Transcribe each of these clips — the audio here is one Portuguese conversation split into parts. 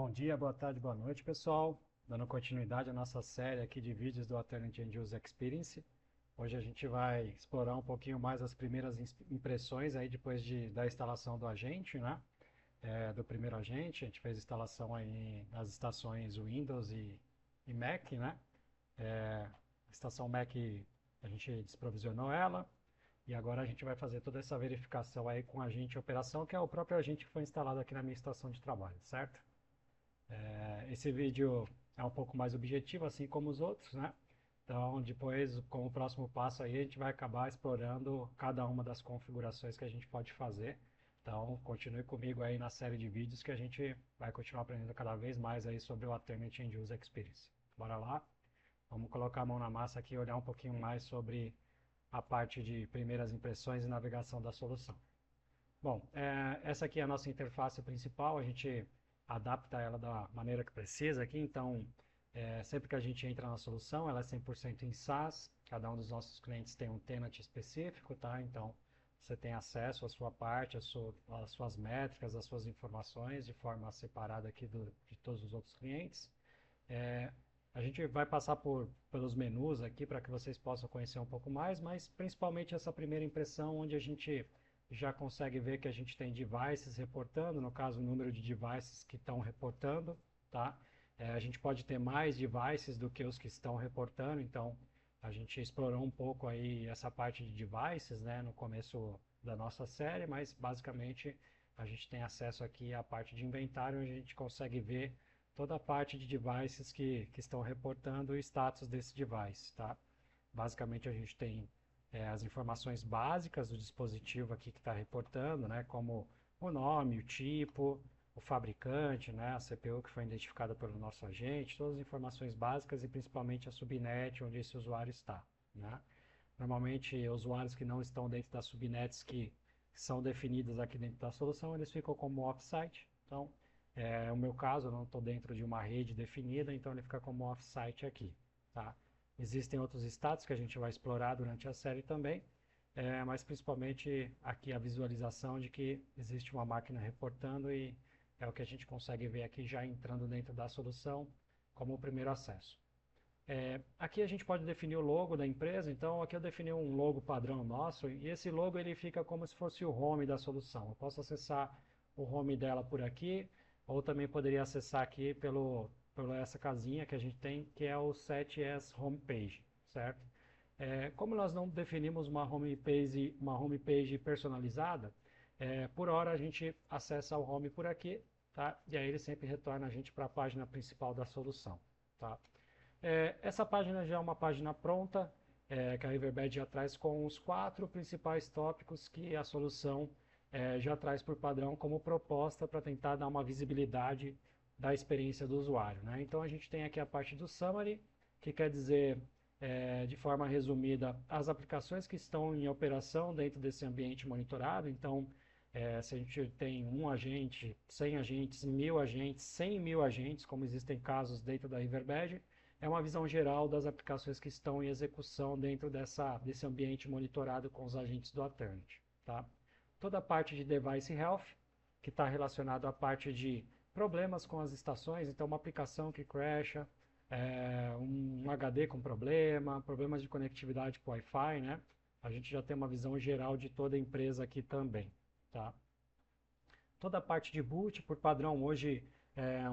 Bom dia, boa tarde, boa noite, pessoal. Dando continuidade à nossa série aqui de vídeos do Alternate End User Experience. Hoje a gente vai explorar um pouquinho mais as primeiras impressões aí depois da instalação do agente, né? Do primeiro agente. A gente fez instalação aí nas estações Windows e Mac, né? A estação Mac a gente desprovisionou ela e agora a gente vai fazer toda essa verificação aí com o agente de operação, que é o próprio agente que foi instalado aqui na minha estação de trabalho, certo? Esse vídeo é um pouco mais objetivo, assim como os outros, né? Então, depois, com o próximo passo aí, a gente vai acabar explorando cada uma das configurações que a gente pode fazer. Então, continue comigo aí na série de vídeos que a gente vai continuar aprendendo cada vez mais aí sobre o Alternate End User Experience. Bora lá? Vamos colocar a mão na massa aqui e olhar um pouquinho mais sobre a parte de primeiras impressões e navegação da solução. Bom, essa aqui é a nossa interface principal, a gente adapta ela da maneira que precisa aqui, então sempre que a gente entra na solução, ela é 100% em SaaS, cada um dos nossos clientes tem um tenant específico, tá? Então você tem acesso à sua parte, às suas métricas, às suas informações de forma separada aqui de todos os outros clientes. É, a gente vai passar pelos menus aqui para que vocês possam conhecer um pouco mais, mas principalmente essa primeira impressão, onde a gente já consegue ver que a gente tem devices reportando, no caso, o número de devices que estão reportando, tá? A gente pode ter mais devices do que os que estão reportando, então a gente explorou um pouco aí essa parte de devices, né, no começo da nossa série, mas basicamente a gente tem acesso aqui à parte de inventário, onde a gente consegue ver toda a parte de devices que estão reportando o status desse device, tá? Basicamente a gente tem as informações básicas do dispositivo aqui que está reportando, né? Como o nome, o tipo, o fabricante, né? A CPU que foi identificada pelo nosso agente, todas as informações básicas e principalmente a subnet onde esse usuário está, né? Normalmente, usuários que não estão dentro das subnets que são definidas aqui dentro da solução, eles ficam como offsite. Então, o meu caso, eu não estou dentro de uma rede definida, então ele fica como offsite aqui, tá? Existem outros status que a gente vai explorar durante a série também, mas principalmente aqui a visualização de que existe uma máquina reportando e é o que a gente consegue ver aqui já entrando dentro da solução como o primeiro acesso. Aqui a gente pode definir o logo da empresa, então aqui eu defini um logo padrão nosso e esse logo ele fica como se fosse o home da solução. Eu posso acessar o home dela por aqui, ou também poderia acessar aqui pela essa casinha que a gente tem, que é o 7S Homepage, certo? Como nós não definimos uma homepage personalizada, por hora a gente acessa o home por aqui, tá? E aí ele sempre retorna a gente para a página principal da solução, tá? Essa página já é uma página pronta, que a Riverbed já traz com os 4 principais tópicos que a solução já traz por padrão como proposta para tentar dar uma visibilidade da experiência do usuário, né? Então a gente tem aqui a parte do Summary, que quer dizer, de forma resumida, as aplicações que estão em operação dentro desse ambiente monitorado. Então, se a gente tem um agente, 100 agentes, 1000 agentes, 100 mil agentes, como existem casos dentro da Riverbed, é uma visão geral das aplicações que estão em execução dentro desse ambiente monitorado com os agentes do Alternate, tá? Toda a parte de Device Health, que está relacionado à parte de problemas com as estações, então uma aplicação que crasha, um HD com problema, problemas de conectividade com Wi-Fi, né? A gente já tem uma visão geral de toda a empresa aqui também, tá? Toda a parte de boot, por padrão, hoje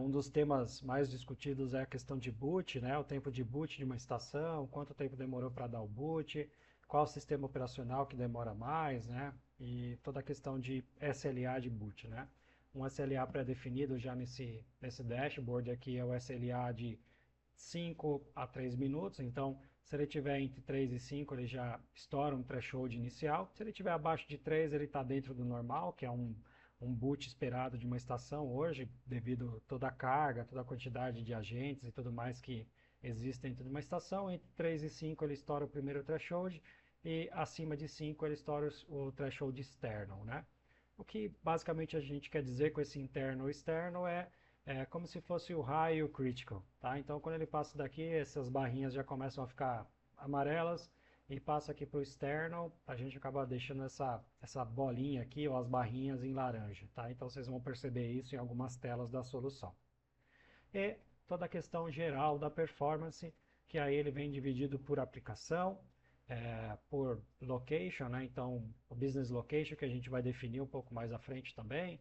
um dos temas mais discutidos é a questão de boot, né? O tempo de boot de uma estação, quanto tempo demorou para dar o boot, qual o sistema operacional que demora mais, né? E toda a questão de SLA de boot, né? Um SLA pré-definido já nesse dashboard aqui é o SLA de 5 a 3 minutos, então se ele tiver entre 3 e 5 ele já estoura um threshold inicial. Se ele tiver abaixo de 3 ele está dentro do normal, que é um boot esperado de uma estação hoje, devido a toda a carga, toda a quantidade de agentes e tudo mais que existe dentro de uma estação. Entre 3 e 5 ele estoura o primeiro threshold e acima de 5 ele estoura o threshold externo, né? O que basicamente a gente quer dizer com esse interno ou externo é como se fosse o high e o critical, tá? Então quando ele passa daqui, essas barrinhas já começam a ficar amarelas, e passa aqui para o externo, a gente acaba deixando essa bolinha aqui, ou as barrinhas em laranja, tá? Então vocês vão perceber isso em algumas telas da solução. e toda a questão geral da performance, que aí ele vem dividido por aplicação, por location, né? Então, o business location que a gente vai definir um pouco mais à frente também,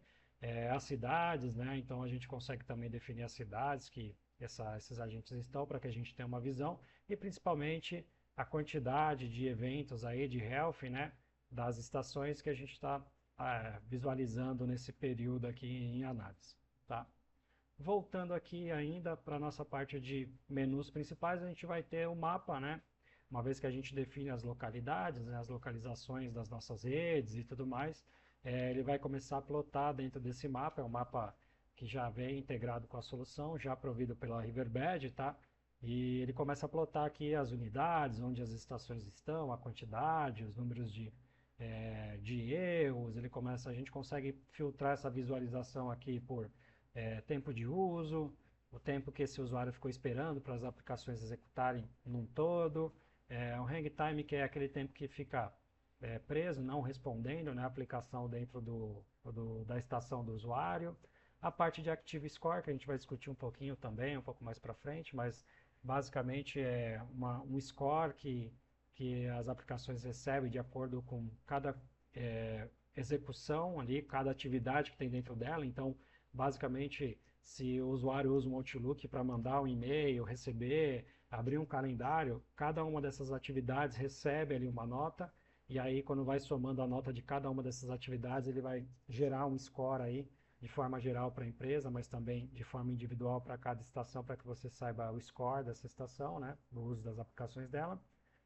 as cidades, né? Então, a gente consegue também definir as cidades que esses agentes estão para que a gente tenha uma visão e principalmente a quantidade de eventos aí de health, né? Das estações que a gente está visualizando nesse período aqui em análise, tá? Voltando aqui ainda para a nossa parte de menus principais, a gente vai ter o mapa, né? Uma vez que a gente define as localidades, né, as localizações das nossas redes e tudo mais, ele vai começar a plotar dentro desse mapa. É um mapa que já vem integrado com a solução, já provido pela Riverbed, tá? E ele começa a plotar aqui as unidades, onde as estações estão, a quantidade, os números de erros. A gente consegue filtrar essa visualização aqui por tempo de uso, o tempo que esse usuário ficou esperando para as aplicações executarem num todo, o hang time, que é aquele tempo que fica preso, não respondendo, né, a aplicação dentro da estação do usuário, a parte de Active Score, que a gente vai discutir um pouquinho também, um pouco mais para frente, mas basicamente é um score que as aplicações recebem de acordo com cada execução ali, cada atividade que tem dentro dela. Então, basicamente, se o usuário usa um Outlook para mandar um e-mail, receber, abrir um calendário, cada uma dessas atividades recebe ali uma nota, e aí quando vai somando a nota de cada uma dessas atividades, ele vai gerar um score aí, de forma geral para a empresa, mas também de forma individual para cada estação, para que você saiba o score dessa estação, né, no uso das aplicações dela.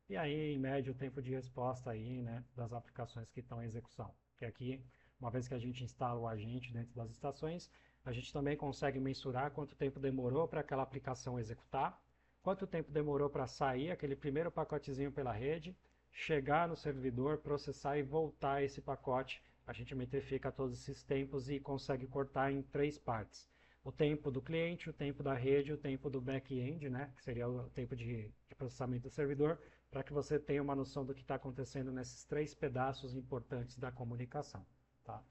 E aí, em média, o tempo de resposta aí, né, das aplicações que estão em execução. Que aqui, uma vez que a gente instala o agente dentro das estações, a gente também consegue mensurar quanto tempo demorou para aquela aplicação executar, quanto tempo demorou para sair aquele primeiro pacotezinho pela rede, chegar no servidor, processar e voltar esse pacote. A gente metrifica todos esses tempos e consegue cortar em 3 partes. O tempo do cliente, o tempo da rede, o tempo do back-end, né, que seria o tempo de processamento do servidor, para que você tenha uma noção do que está acontecendo nesses 3 pedaços importantes da comunicação. Tá?